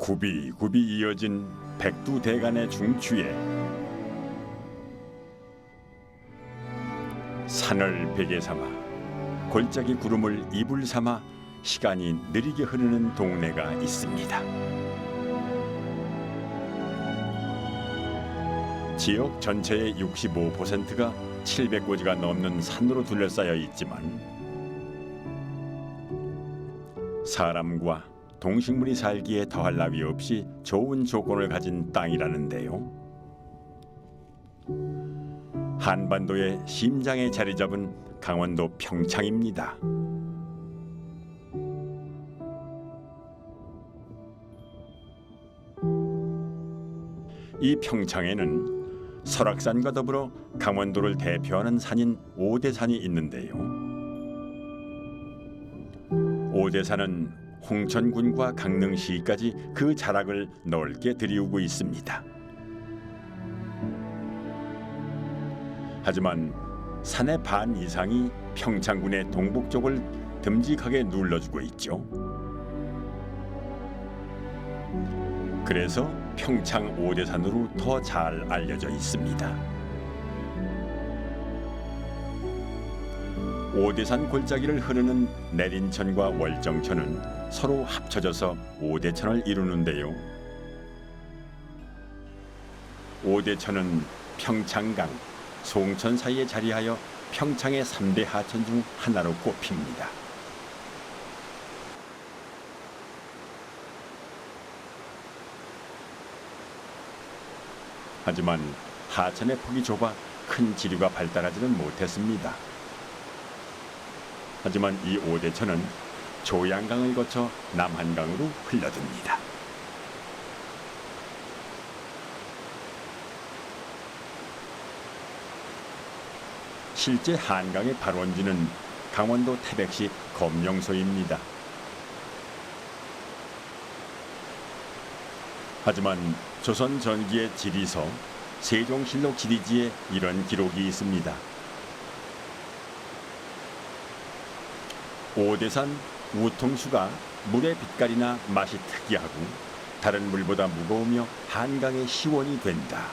굽이굽이 이어진 백두대간의 중추에 산을 베개 삼아 골짜기 구름을 이불 삼아 시간이 느리게 흐르는 동네가 있습니다. 지역 전체의 65%가 700고지가 넘는 산으로 둘러싸여 있지만 사람과 동식물이 살기에 더할 나위 없이 좋은 조건을 가진 땅이라는데요. 한반도의 심장에 자리 잡은 강원도 평창입니다. 이 평창에는 설악산과 더불어 강원도를 대표하는 산인 오대산이 있는데요. 오대산은 홍천군과 강릉시까지 그 자락을 넓게 들이우고 있습니다. 하지만 산의 반 이상이 평창군의 동북쪽을 듬직하게 눌러주고 있죠. 그래서 평창 오대산으로 더 잘 알려져 있습니다. 오대산 골짜기를 흐르는 내린천과 월정천은 서로 합쳐져서 오대천을 이루는데요. 오대천은 평창강, 송천 사이에 자리하여 평창의 3대 하천 중 하나로 꼽힙니다. 하지만 하천의 폭이 좁아 큰 지류가 발달하지는 못했습니다. 하지만 이 오대천은 조양강을 거쳐 남한강으로 흘러듭니다. 실제 한강의 발원지는 강원도 태백시 검령소입니다. 하지만 조선 전기의 지리서 세종실록 지리지에 이런 기록이 있습니다. 오대산 우통수가 물의 빛깔이나 맛이 특이하고 다른 물보다 무거우며 한강의 시원이 된다.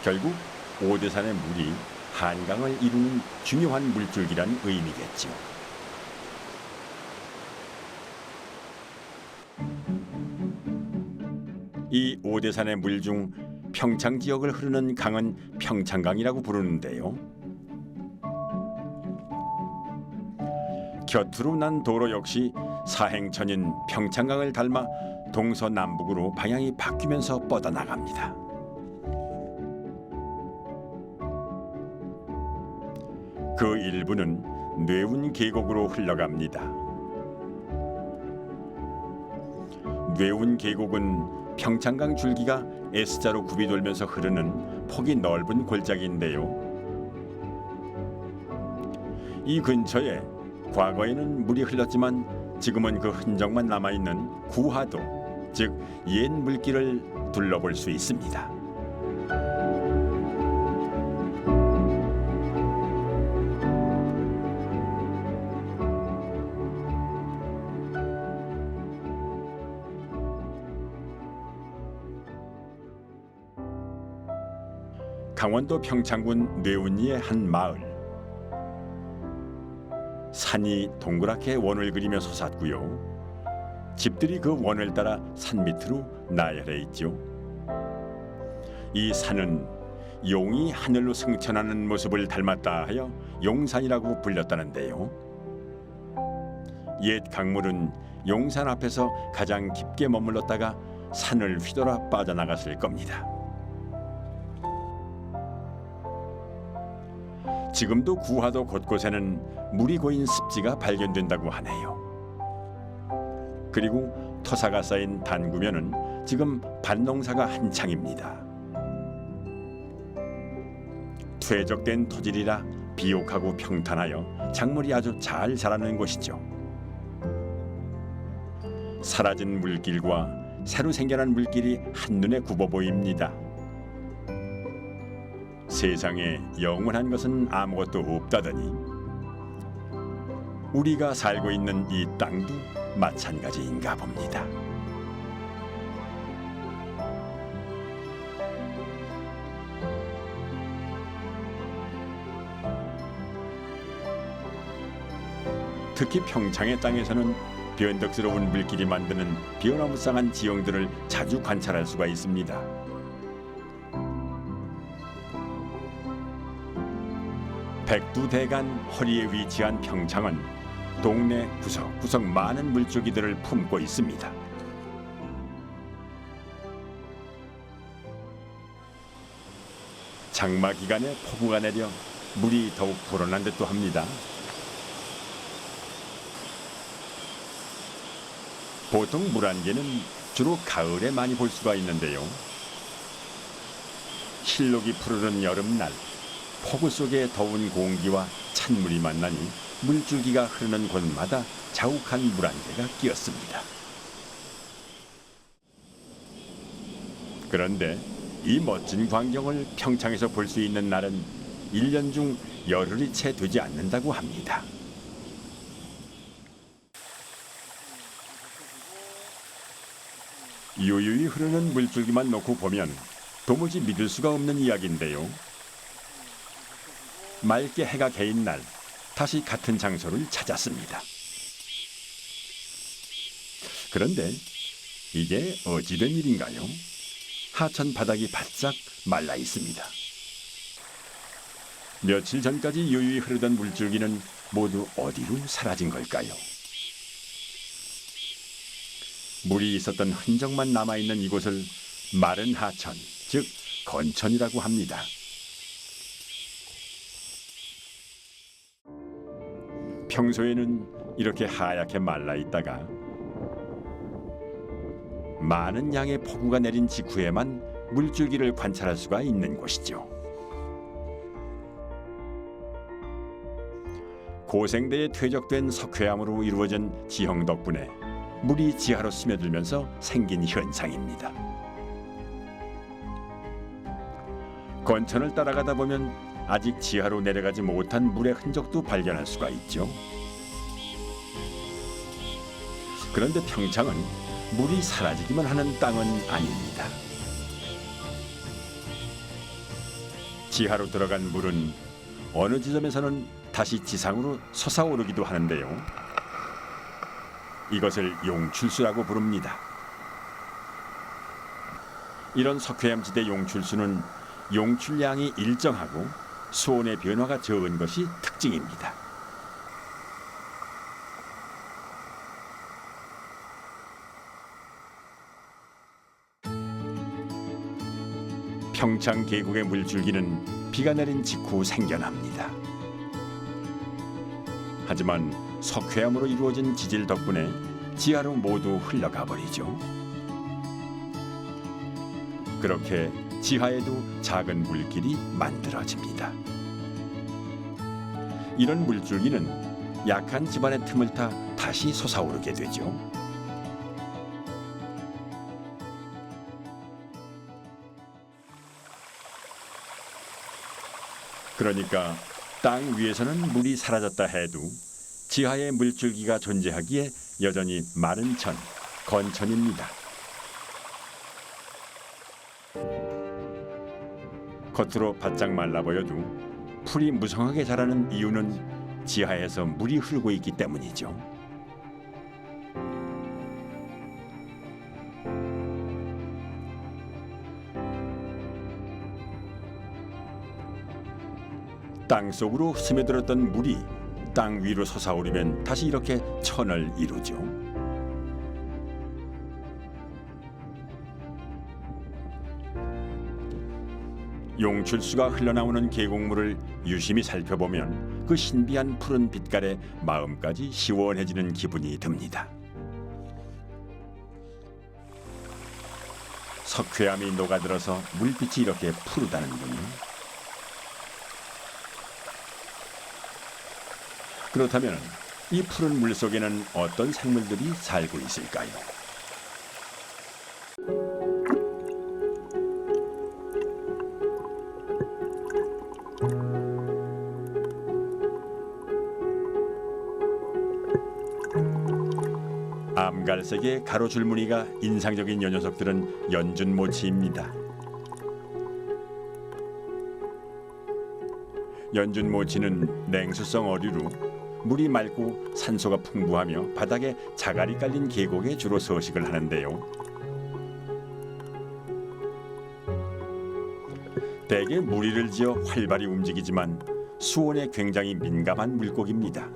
결국 오대산의 물이 한강을 이루는 중요한 물줄기란 의미겠죠. 이 오대산의 물 중 평창 지역을 흐르는 강은 평창강이라고 부르는데요. 곁으로 난 도로 역시 사행천인 평창강을 닮아 동서남북으로 방향이 바뀌면서 뻗어나갑니다. 그 일부는 뇌운 계곡으로 흘러갑니다. 뇌운 계곡은 평창강 줄기가 S자로 굽이 돌면서 흐르는 폭이 넓은 골짜기인데요. 이 근처에 과거에는 물이 흘렀지만 지금은 그 흔적만 남아있는 구하도, 즉 옛 물길을 둘러볼 수 있습니다. 강원도 평창군 뇌운리의 한 마을. 산이 동그랗게 원을 그리며 솟았고요. 집들이 그 원을 따라 산 밑으로 나열해 있죠. 이 산은 용이 하늘로 승천하는 모습을 닮았다 하여 용산이라고 불렸다는데요. 옛 강물은 용산 앞에서 가장 깊게 머물렀다가 산을 휘돌아 빠져나갔을 겁니다. 지금도 구하도 곳곳에는 물이 고인 습지가 발견된다고 하네요. 그리고 토사가 쌓인 단구면은 지금 밭농사가 한창입니다. 퇴적된 토질이라 비옥하고 평탄하여 작물이 아주 잘 자라는 곳이죠. 사라진 물길과 새로 생겨난 물길이 한눈에 굽어 보입니다. 세상에 영원한 것은 아무것도 없다더니 우리가 살고 있는 이 땅도 마찬가지인가 봅니다. 특히 평창의 땅에서는 변덕스러운 물길이 만드는 변화무쌍한 지형들을 자주 관찰할 수가 있습니다. 백두대간 허리에 위치한 평창은 동네 구석구석 많은 물줄기들을 품고 있습니다. 장마 기간에 폭우가 내려 물이 더욱 불어난 듯도 합니다. 보통 물안개는 주로 가을에 많이 볼 수가 있는데요. 실록이 푸르른 여름날 폭우 속의 더운 공기와 찬물이 만나니 물줄기가 흐르는 곳마다 자욱한 물안개가 끼었습니다. 그런데 이 멋진 광경을 평창에서 볼 수 있는 날은 1년 중 열흘이 채 되지 않는다고 합니다. 유유히 흐르는 물줄기만 놓고 보면 도무지 믿을 수가 없는 이야기인데요. 맑게 해가 개인 날 다시 같은 장소를 찾았습니다. 그런데 이게 어찌된 일인가요? 하천 바닥이 바짝 말라 있습니다. 며칠 전까지 유유히 흐르던 물줄기는 모두 어디로 사라진 걸까요? 물이 있었던 흔적만 남아있는 이곳을 마른 하천, 즉 건천이라고 합니다. 평소에는 이렇게 하얗게 말라 있다가 많은 양의 폭우가 내린 직후에만 물줄기를 관찰할 수가 있는 곳이죠. 고생대에 퇴적된 석회암으로 이루어진 지형 덕분에 물이 지하로 스며들면서 생긴 현상입니다. 건천을 따라가다 보면 아직 지하로 내려가지 못한 물의 흔적도 발견할 수가 있죠. 그런데 평창은 물이 사라지기만 하는 땅은 아닙니다. 지하로 들어간 물은 어느 지점에서는 다시 지상으로 솟아오르기도 하는데요. 이것을 용출수라고 부릅니다. 이런 석회암지대 용출수는 용출량이 일정하고 수온의 변화가 적은 것이 특징입니다. 평창 계곡의 물줄기는 비가 내린 직후 생겨납니다. 하지만 석회암으로 이루어진 지질 덕분에 지하로 모두 흘러가 버리죠. 그렇게 지하에도 작은 물길이 만들어집니다. 이런 물줄기는 약한 집안의 틈을 타 다시 솟아오르게 되죠. 그러니까 땅 위에서는 물이 사라졌다 해도 지하에 물줄기가 존재하기에 여전히 마른 천, 건천입니다. 겉으로 바짝 말라 보여도 풀이 무성하게 자라는 이유는 지하에서 물이 흐르고 있기 때문이죠. 땅 속으로 스며들었던 물이 땅 위로 솟아오르면 다시 이렇게 천을 이루죠. 용출수가 흘러나오는 계곡물을 유심히 살펴보면 그 신비한 푸른 빛깔에 마음까지 시원해지는 기분이 듭니다. 석회암이 녹아들어서 물빛이 이렇게 푸르다는군요. 그렇다면 이 푸른 물 속에는 어떤 생물들이 살고 있을까요? 암갈색의 가로줄 무늬가 인상적인 요 녀석들은 연준모치입니다. 연준모치는 냉수성 어류로 물이 맑고 산소가 풍부하며 바닥에 자갈이 깔린 계곡에 주로 서식을 하는데요. 대개 무리를 지어 활발히 움직이지만 수온에 굉장히 민감한 물고기입니다.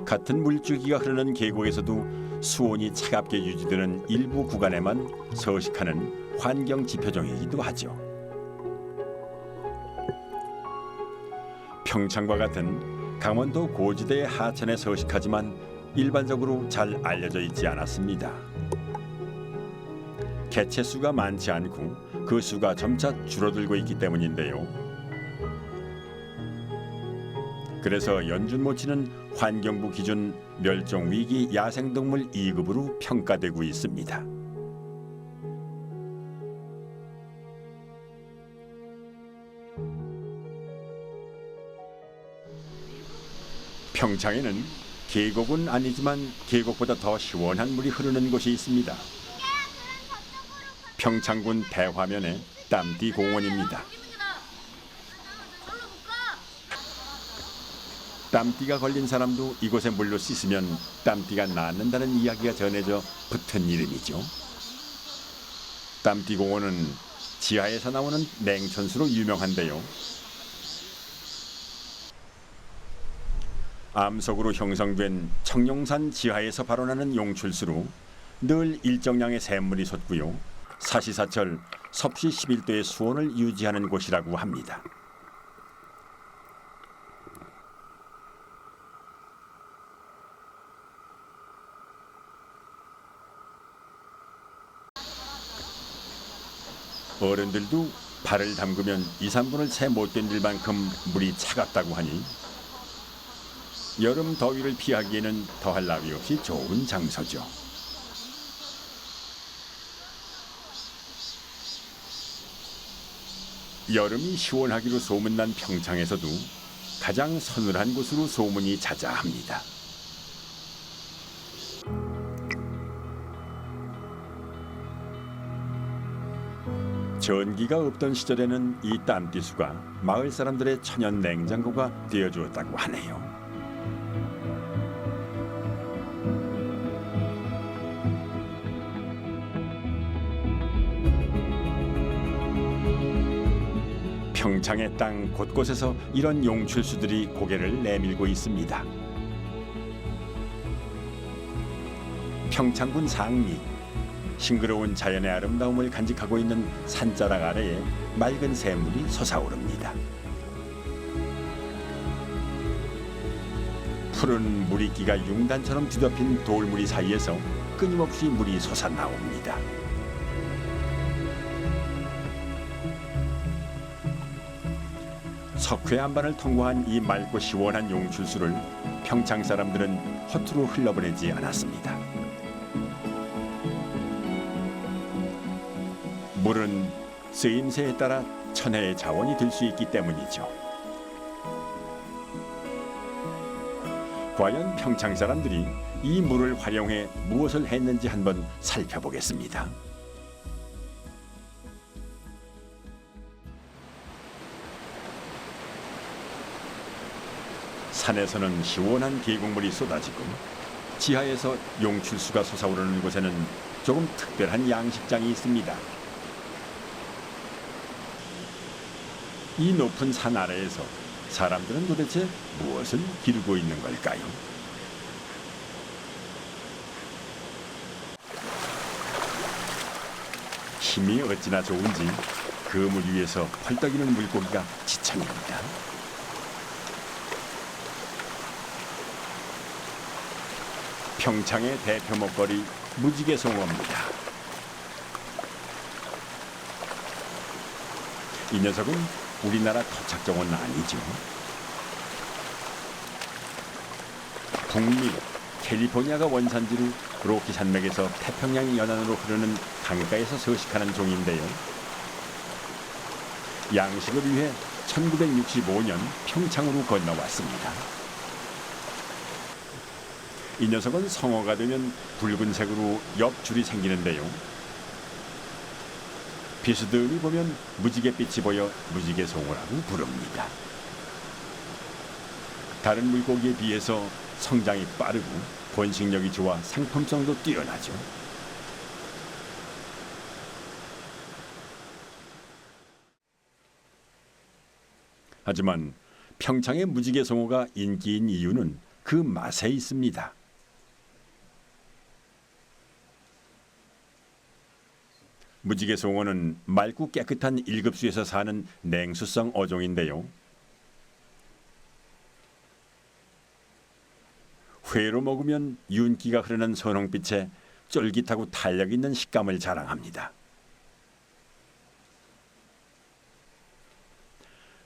같은 물줄기가 흐르는 계곡에서도 수온이 차갑게 유지되는 일부 구간에만 서식하는 환경 지표종이기도 하죠. 평창과 같은 강원도 고지대의 하천에 서식하지만 일반적으로 잘 알려져 있지 않았습니다. 개체 수가 많지 않고 그 수가 점차 줄어들고 있기 때문인데요. 그래서 연준모치는 환경부 기준 멸종위기 야생동물 2급으로 평가되고 있습니다. 평창에는 계곡은 아니지만 계곡보다 더 시원한 물이 흐르는 곳이 있습니다. 평창군 대화면의 땀띠 공원입니다. 땀띠가 걸린 사람도 이곳에 물로 씻으면 땀띠가 낫는다는 이야기가 전해져 붙은 이름이죠. 땀띠 공원은 지하에서 나오는 냉천수로 유명한데요. 암석으로 형성된 청룡산 지하에서 발원하는 용출수로 늘 일정량의 샘물이 솟고요. 사시사철 섭씨 11도의 수온을 유지하는 곳이라고 합니다. 어른들도 발을 담그면 2, 3분을 채 못 견딜 만큼 물이 차갑다고 하니 여름 더위를 피하기에는 더할 나위 없이 좋은 장소죠. 여름이 시원하기로 소문난 평창에서도 가장 서늘한 곳으로 소문이 자자합니다. 전기가 없던 시절에는 이 땀띠수가 마을 사람들의 천연 냉장고가 되어주었다고 하네요. 평창의 땅 곳곳에서 이런 용출수들이 고개를 내밀고 있습니다. 평창군 상리, 싱그러운 자연의 아름다움을 간직하고 있는 산자락 아래에 맑은 샘물이 솟아오릅니다. 푸른 물이끼가 융단처럼 뒤덮인 돌무리 사이에서 끊임없이 물이 솟아나옵니다. 석회 안반을 통과한 이 맑고 시원한 용출수를 평창 사람들은 허투루 흘러보내지 않았습니다. 물은 쓰임새에 따라 천혜의 자원이 될 수 있기 때문이죠. 과연 평창 사람들이 이 물을 활용해 무엇을 했는지 한번 살펴보겠습니다. 산에서는 시원한 계곡물이 쏟아지고 지하에서 용출수가 솟아오르는 곳에는 조금 특별한 양식장이 있습니다. 이 높은 산 아래에서 사람들은 도대체 무엇을 기르고 있는 걸까요? 힘이 어찌나 좋은지 그 물 위에서 펄떡이는 물고기가 지천입니다. 평창의 대표 먹거리 무지개송어입니다. 이 녀석은 우리나라 토착종은 아니죠. 북미 캘리포니아가 원산지로 로키 산맥에서 태평양 연안으로 흐르는 강가에서 서식하는 종인데요. 양식을 위해 1965년 평창으로 건너왔습니다. 이 녀석은 성어가 되면 붉은색으로 옆줄이 생기는데요. 비스듬히 보면 무지갯빛이 보여 무지개송어라고 부릅니다. 다른 물고기에 비해서 성장이 빠르고 번식력이 좋아 상품성도 뛰어나죠. 하지만 평창의 무지개송어가 인기인 이유는 그 맛에 있습니다. 무지개송어는 맑고 깨끗한 1급수에서 사는 냉수성 어종인데요. 회로 먹으면 윤기가 흐르는 선홍빛에 쫄깃하고 탄력 있는 식감을 자랑합니다.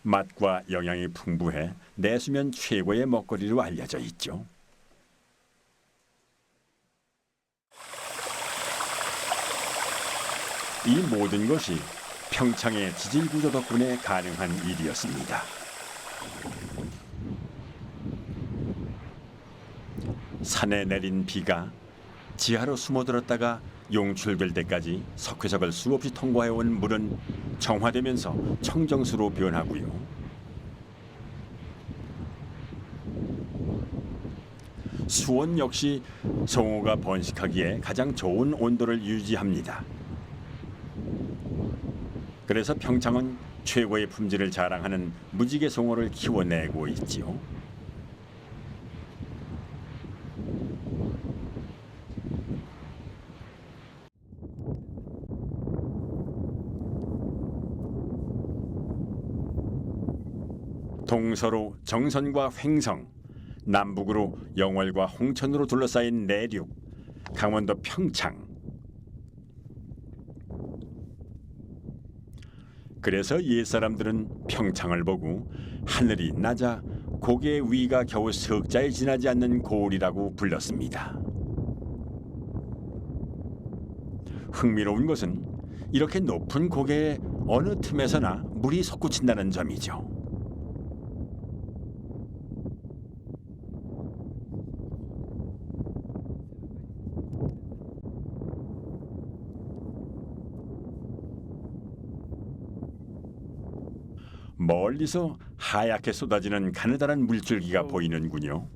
맛과 영양이 풍부해 내수면 최고의 먹거리로 알려져 있죠. 이 모든 것이 평창의 지질 구조 덕분에 가능한 일이었습니다. 산에 내린 비가 지하로 숨어들었다가 용출될 때까지 석회석을 수없이 통과해온 물은 정화되면서 청정수로 변하고요. 수온 역시 송어가 번식하기에 가장 좋은 온도를 유지합니다. 그래서 평창은 최고의 품질을 자랑하는 무지개송어를 키워내고 있지요. 동서로 정선과 횡성, 남북으로 영월과 홍천으로 둘러싸인 내륙, 강원도 평창. 그래서 옛사람들은 평창을 보고 하늘이 낮아 고개의 위가 겨우 석자에 지나지 않는 고을이라고 불렀습니다. 흥미로운 것은 이렇게 높은 고개에 어느 틈에서나 물이 솟구친다는 점이죠. 멀리서 하얗게 쏟아지는 가느다란 물줄기가 보이는군요.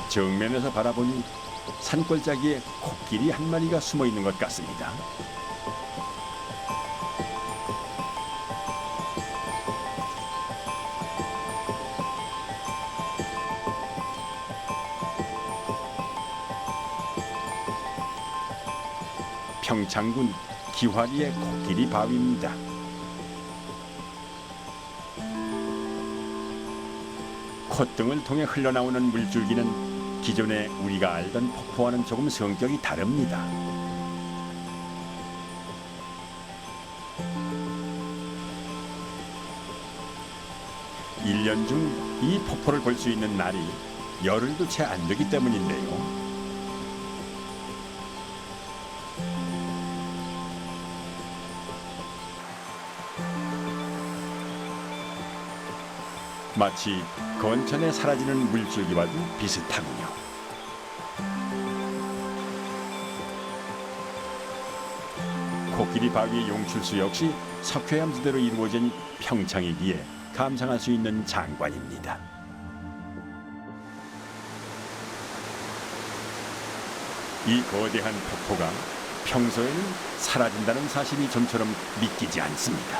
정면에서 바라보니 산골짜기에 코끼리 한 마리가 숨어 있는 것 같습니다. 평창군 기화리의 코끼리 바위입니다. 콧등을 통해 흘러나오는 물줄기는 기존에 우리가 알던 폭포와는 조금 성격이 다릅니다. 일 년 중 이 폭포를 볼 수 있는 날이 열흘도 채 안 되기 때문인데요. 마치 건천에 사라지는 물줄기와도 비슷하군요. 코끼리 바위의 용출수 역시 석회암지대로 이루어진 평창이기에 감상할 수 있는 장관입니다. 이 거대한 폭포가 평소에는 사라진다는 사실이 좀처럼 믿기지 않습니다.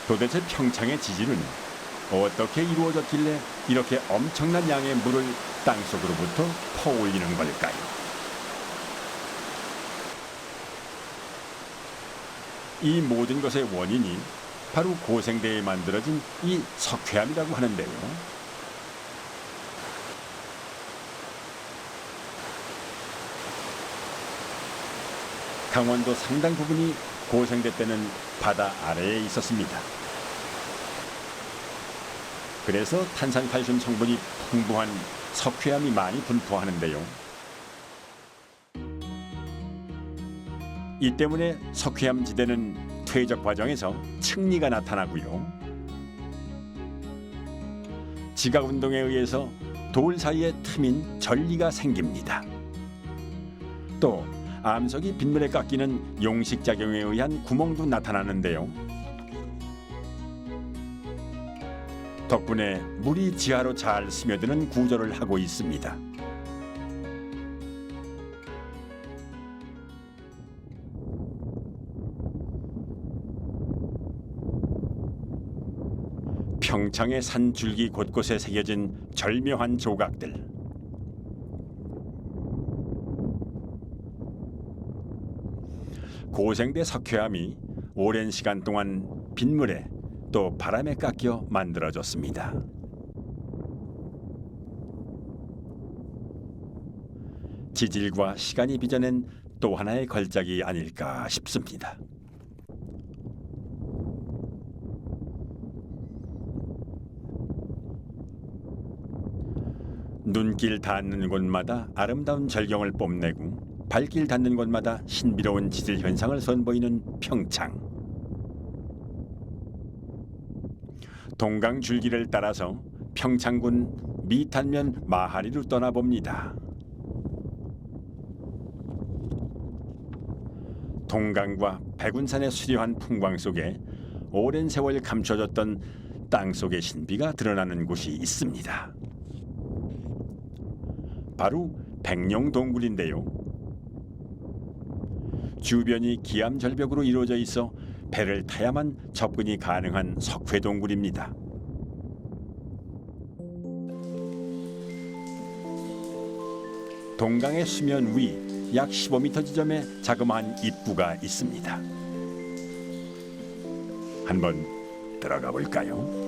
도대체 평창의 지질은 어떻게 이루어졌길래 이렇게 엄청난 양의 물을 땅속으로부터 퍼올리는 걸까요? 이 모든 것의 원인이 바로 고생대에 만들어진 이 석회암이라고 하는데요. 강원도 상당 부분이 고생대 때는 바다 아래에 있었습니다. 그래서 탄산칼슘 성분이 풍부한 석회암이 많이 분포하는데요. 이 때문에 석회암 지대는 퇴적 과정에서 층리가 나타나고요. 지각 운동에 의해서 돌 사이에 틈인 전리가 생깁니다. 또 암석이 빗물에 깎이는 용식 작용에 의한 구멍도 나타나는데요. 덕분에 물이 지하로 잘 스며드는 구조를 하고 있습니다. 평창의 산 줄기 곳곳에 새겨진 절묘한 조각들. 고생대 석회암이 오랜 시간 동안 빗물에 또 바람에 깎여 만들어졌습니다. 지질과 시간이 빚어낸 또 하나의 걸작이 아닐까 싶습니다. 눈길 닿는 곳마다 아름다운 절경을 뽐내고 발길 닿는 곳마다 신비로운 지질 현상을 선보이는 평창. 동강 줄기를 따라서 평창군 미탄면 마하리로 떠나봅니다. 동강과 백운산의 수려한 풍광 속에 오랜 세월 감춰졌던 땅속의 신비가 드러나는 곳이 있습니다. 바로 백룡동굴인데요. 주변이 기암절벽으로 이루어져 있어 배를 타야만 접근이 가능한 석회동굴입니다. 동강의 수면 위 약 15m 지점에 자그마한 입구가 있습니다. 한번 들어가 볼까요?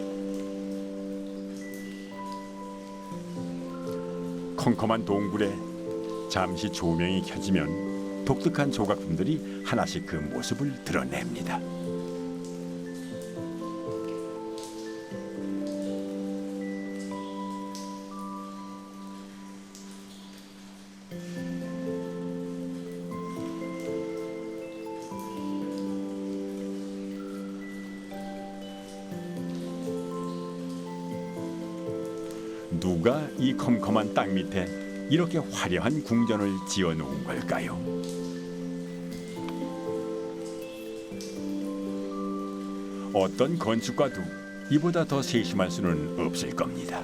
컴컴한 동굴에 잠시 조명이 켜지면 독특한 조각품들이 하나씩 그 모습을 드러냅니다. 누가 이 컴컴한 땅 밑에 이렇게 화려한 궁전을 지어놓은 걸까요? 어떤 건축가도 이보다 더 세심할 수는 없을 겁니다.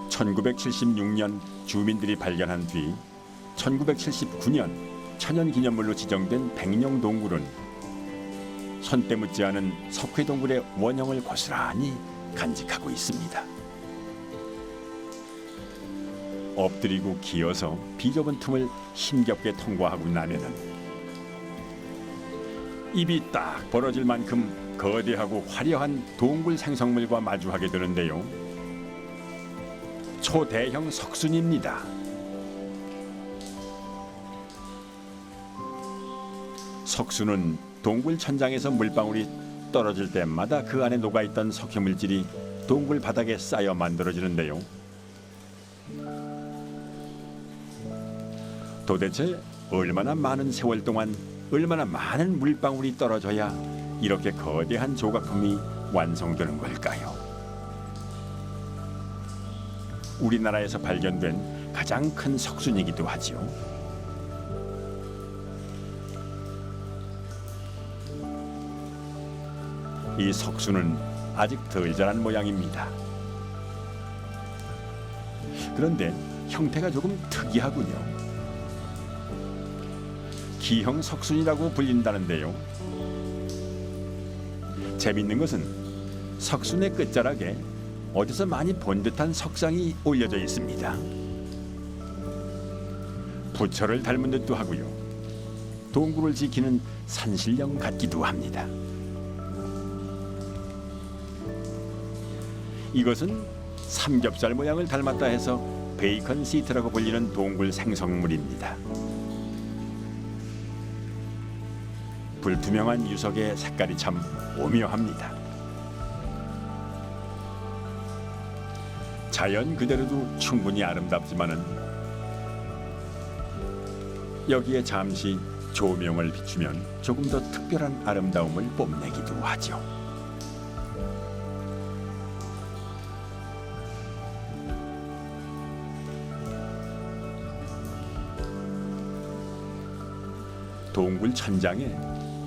1976년 주민들이 발견한 뒤 1979년 천연기념물로 지정된 백룡동굴은 손때 묻지 않은 석회동굴의 원형을 고스란히 간직하고 있습니다. 엎드리고 기어서 비좁은 틈을 힘겹게 통과하고 나면은 입이 딱 벌어질 만큼 거대하고 화려한 동굴 생성물과 마주하게 되는데요. 초대형 석순입니다. 석순은 동굴 천장에서 물방울이 떨어질 때마다 그 안에 녹아있던 석회물질이 동굴 바닥에 쌓여 만들어지는데요. 도대체 얼마나 많은 세월 동안 얼마나 많은 물방울이 떨어져야 이렇게 거대한 조각품이 완성되는 걸까요? 우리나라에서 발견된 가장 큰 석순이기도 하지요. 이 석순은 아직 덜 자란 모양입니다. 그런데 형태가 조금 특이하군요. 기형 석순이라고 불린다는데요. 재밌는 것은 석순의 끝자락에 어디서 많이 본 듯한 석상이 올려져 있습니다. 부처를 닮은 듯도 하고요. 동굴을 지키는 산신령 같기도 합니다. 이것은 삼겹살 모양을 닮았다 해서 베이컨 시트라고 불리는 동굴 생성물입니다. 불투명한 유석의 색깔이 참 오묘합니다. 자연 그대로도 충분히 아름답지만은 여기에 잠시 조명을 비추면 조금 더 특별한 아름다움을 뽐내기도 하죠. 동굴 천장에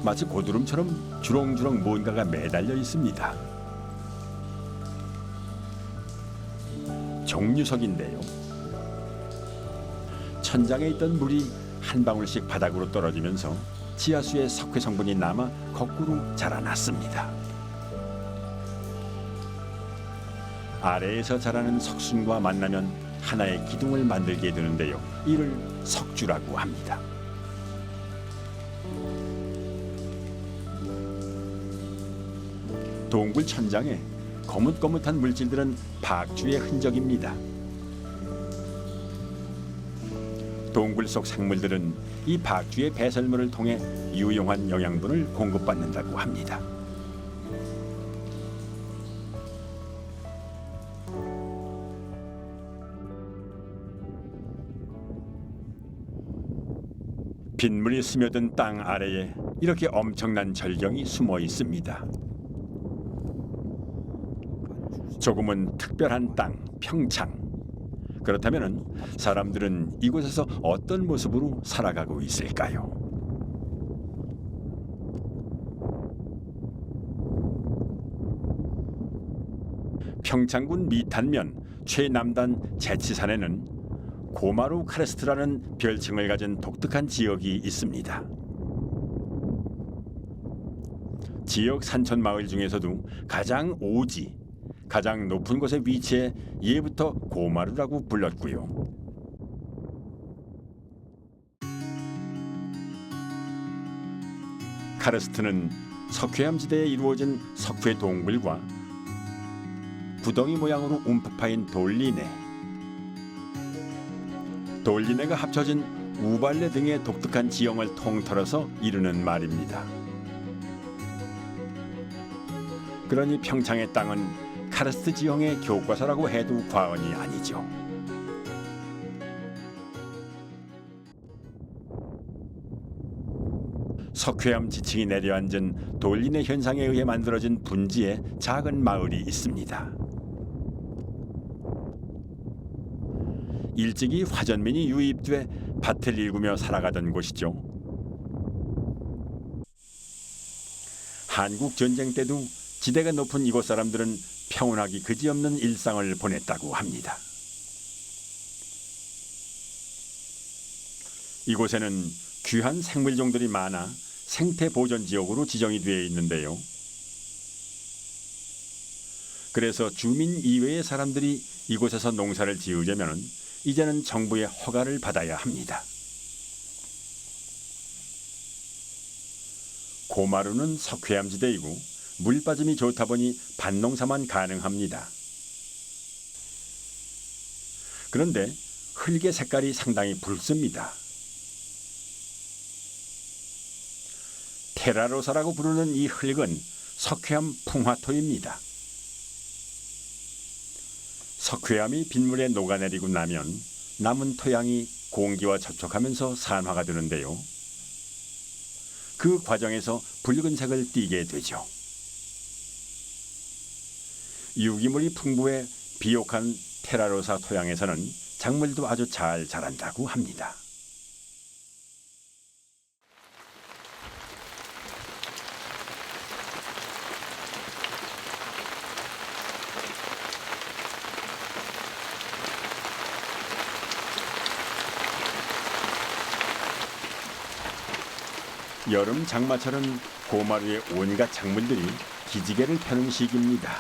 마치 고드름처럼 주렁주렁 뭔가가 매달려 있습니다. 종류석인데요. 천장에 있던 물이 한 방울씩 바닥으로 떨어지면서 지하수의 석회 성분이 남아 거꾸로 자라났습니다. 아래에서 자라는 석순과 만나면 하나의 기둥을 만들게 되는데요. 이를 석주라고 합니다. 동굴 천장에 거뭇거뭇한 물질들은 박쥐의 흔적입니다. 동굴 속 생물들은 이 박쥐의 배설물을 통해 유용한 영양분을 공급받는다고 합니다. 빗물이 스며든 땅 아래에 이렇게 엄청난 절경이 숨어 있습니다. 조금은 특별한 땅, 평창. 그렇다면 사람들은 이곳에서 어떤 모습으로 살아가고 있을까요? 평창군 미탄면 최남단 제치산에는 고마루 카르스트라는 별칭을 가진 독특한 지역이 있습니다. 지역 산천 마을 중에서도 가장 오지, 가장 높은 곳에 위치해 예부터 고마루라고 불렀고요. 카르스트는 석회암지대에 이루어진 석회 동굴과 구덩이 모양으로 움푹 파인 돌리네가 합쳐진 우발레 등의 독특한 지형을 통틀어서 이루는 말입니다. 그러니 평창의 땅은 카르스트 지형의 교과서라고 해도 과언이 아니죠. 석회암 지층이 내려앉은 돌리네 현상에 의해 만들어진 분지에 작은 마을이 있습니다. 일찍이 화전민이 유입돼 밭을 일구며 살아가던 곳이죠. 한국 전쟁 때도 지대가 높은 이곳 사람들은 평온하기 그지없는 일상을 보냈다고 합니다. 이곳에는 귀한 생물종들이 많아 생태 보존 지역으로 지정이 되어 있는데요. 그래서 주민 이외의 사람들이 이곳에서 농사를 지으려면 이제는 정부의 허가를 받아야 합니다. 고마루는 석회암지대이고 물빠짐이 좋다 보니 밭농사만 가능합니다. 그런데 흙의 색깔이 상당히 붉습니다. 테라로사라고 부르는 이 흙은 석회암 풍화토입니다. 석회암이 빗물에 녹아내리고 나면 남은 토양이 공기와 접촉하면서 산화가 되는데요. 그 과정에서 붉은색을 띠게 되죠. 유기물이 풍부해 비옥한 테라로사 토양에서는 작물도 아주 잘 자란다고 합니다. 여름 장마철은 고마루의 온갖 작물들이 기지개를 펴는 시기입니다.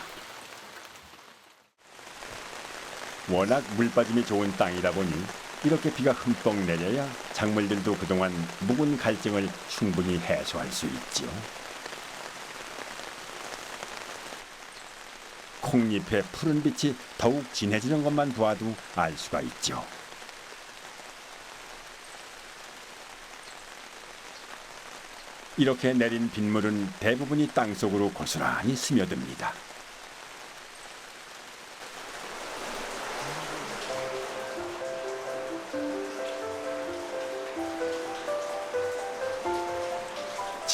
워낙 물빠짐이 좋은 땅이다 보니 이렇게 비가 흠뻑 내려야 작물들도 그동안 묵은 갈증을 충분히 해소할 수 있지요. 콩잎의 푸른 빛이 더욱 진해지는 것만 봐도 알 수가 있죠. 이렇게 내린 빗물은 대부분이 땅속으로 고스란히 스며듭니다.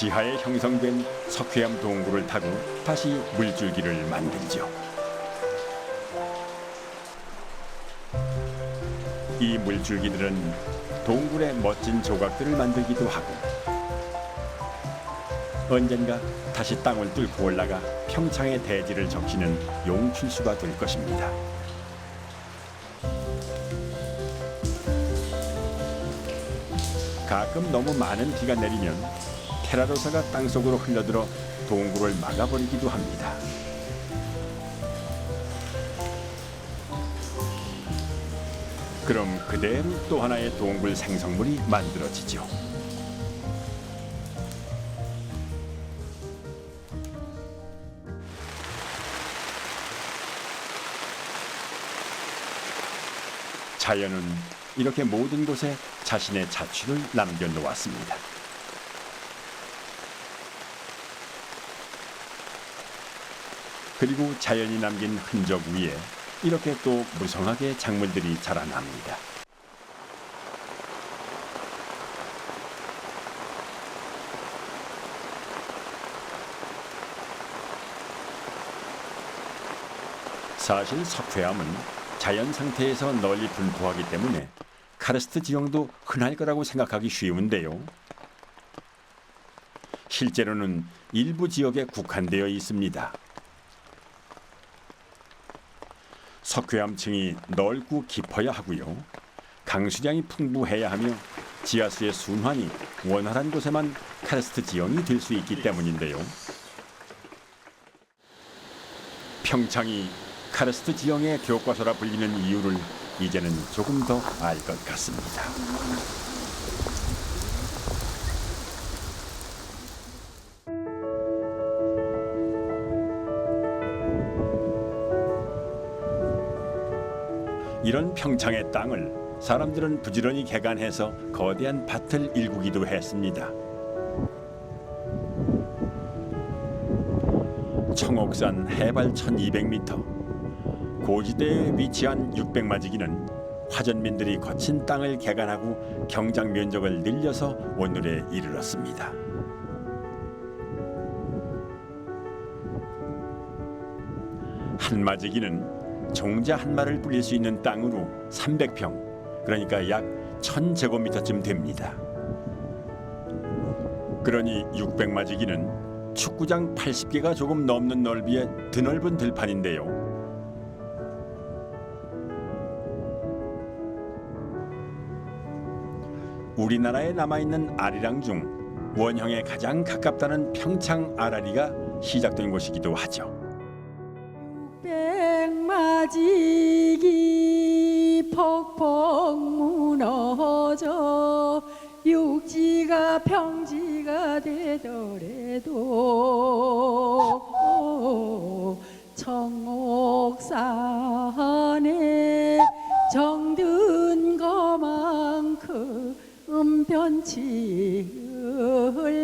지하에 형성된 석회암 동굴을 타고 다시 물줄기를 만들죠. 이 물줄기들은 동굴의 멋진 조각들을 만들기도 하고 언젠가 다시 땅을 뚫고 올라가 평창의 대지를 적시는 용출수가 될 것입니다. 가끔 너무 많은 비가 내리면 테라로사가 땅속으로 흘러들어 동굴을 막아버리기도 합니다. 그럼 그대로 또 하나의 동굴 생성물이 만들어지죠. 자연은 이렇게 모든 곳에 자신의 자취를 남겨놓았습니다. 그리고 자연이 남긴 흔적 위에 이렇게 또 무성하게 작물들이 자라납니다. 사실 석회암은 자연 상태에서 널리 분포하기 때문에 카르스트 지형도 흔할 거라고 생각하기 쉬운데요. 실제로는 일부 지역에 국한되어 있습니다. 석회암층이 넓고 깊어야 하고요. 강수량이 풍부해야 하며 지하수의 순환이 원활한 곳에만 카르스트 지형이 될 수 있기 때문인데요. 평창이 카르스트 지형의 교과서라 불리는 이유를 이제는 조금 더 알 것 같습니다. 이런 평창의 땅을 사람들은 부지런히 개간해서 거대한 밭을 일구기도 했습니다. 청옥산 해발 1200m, 고지대에 위치한 600마지기는 화전민들이 거친 땅을 개간하고 경작 면적을 늘려서 오늘에 이르렀습니다. 한마지기는 종자 한 마를 뿌릴 수 있는 땅으로 300평, 그러니까 약 1000제곱미터쯤 됩니다. 그러니 600마지기는 축구장 80개가 조금 넘는 넓이의 드넓은 들판인데요. 우리나라에 남아있는 아리랑 중 원형에 가장 가깝다는 평창 아라리가 시작된 곳이기도 하죠. 600마지기 퍽퍽 무너져 육지가 평지가 되더라도 청옥산에 정든 것만큼 변치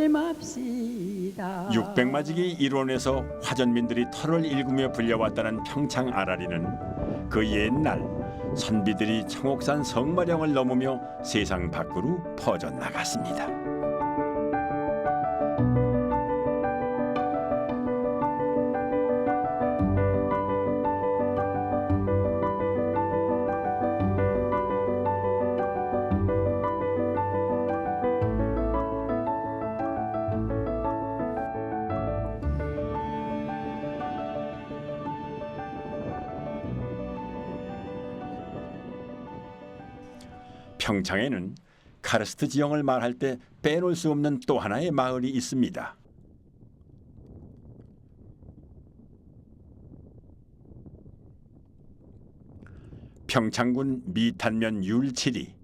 맙시다. 600마지기 일원에서 화전민들이 털을 일구며 불려왔다는 평창 아라리는 그 옛날 선비들이 청옥산 성마령을 넘으며 세상 밖으로 퍼져나갔습니다. 평창에는 카르스트 지형을 말할 때 빼놓을 수 없는 또 하나의 마을이 있습니다. 평창군 미탄면 율7리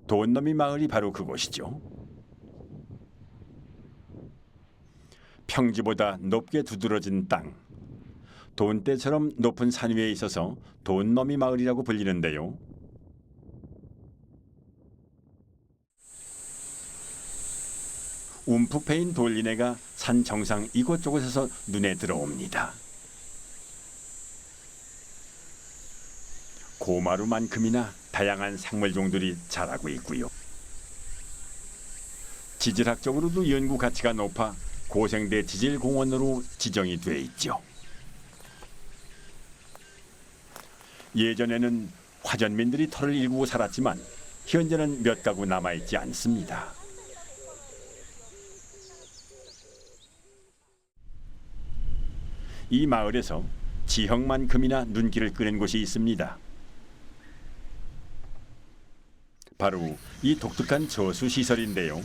돈너미 마을이 바로 그곳이죠. 평지보다 높게 두드러진 땅, 돈대처럼 높은 산 위에 있어서 돈너미 마을이라고 불리는데요. 움푹 패인 돌리네가 산 정상 이곳저곳에서 눈에 들어옵니다. 고마루만큼이나 다양한 생물종들이 자라고 있고요. 지질학적으로도 연구 가치가 높아 고생대 지질공원으로 지정이 돼 있죠. 예전에는 화전민들이 터를 일구고 살았지만 현재는 몇 가구 남아있지 않습니다. 이 마을에서 지형만큼이나 눈길을 끄는 곳이 있습니다. 바로 이 독특한 저수시설인데요.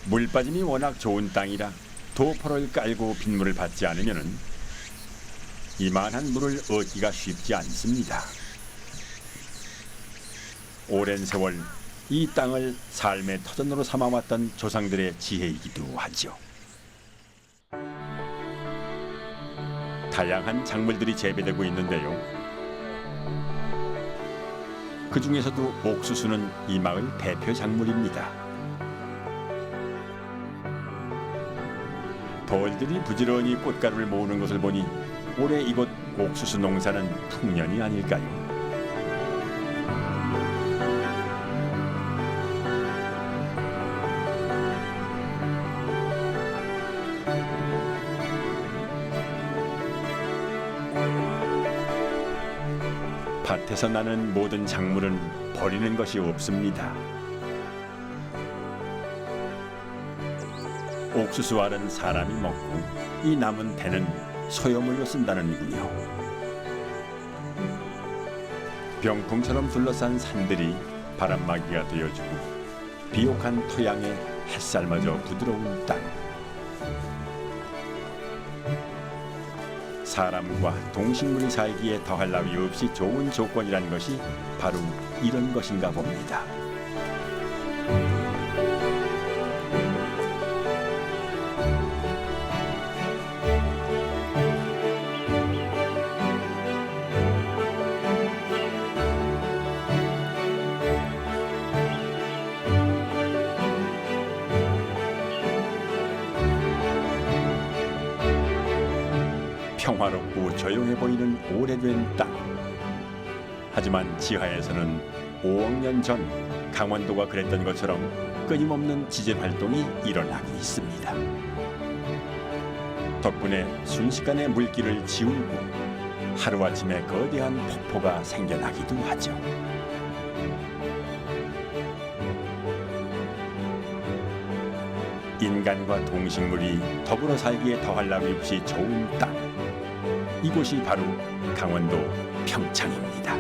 물빠짐이 워낙 좋은 땅이라 도포를 깔고 빗물을 받지 않으면 이만한 물을 얻기가 쉽지 않습니다. 오랜 세월 이 땅을 삶의 터전으로 삼아왔던 조상들의 지혜이기도 하죠. 다양한 작물들이 재배되고 있는데요. 그 중에서도 옥수수는 이 마을 대표 작물입니다. 벌들이 부지런히 꽃가루를 모으는 것을 보니 올해 이곳 옥수수 농사는 풍년이 아닐까요? 밭에서 나는 모든 작물은 버리는 것이 없습니다. 옥수수 알은 사람이 먹고 이 남은 대는 소요물로 쓴다는군요. 병풍처럼 둘러싼 산들이 바람막이가 되어주고 비옥한 토양에 햇살마저 부드러운 땅. 사람과 동식물이 살기에 더할 나위 없이 좋은 조건이란 것이 바로 이런 것인가 봅니다. 평화롭고 조용해 보이는 오래된 땅. 하지만 지하에서는 5억 년 전 강원도가 그랬던 것처럼 끊임없는 지질 활동이 일어나고 있습니다. 덕분에 순식간에 물길을 지우고 하루아침에 거대한 폭포가 생겨나기도 하죠. 인간과 동식물이 더불어 살기에 더할 나위 없이 좋은 땅. 이곳이 바로 강원도 평창입니다.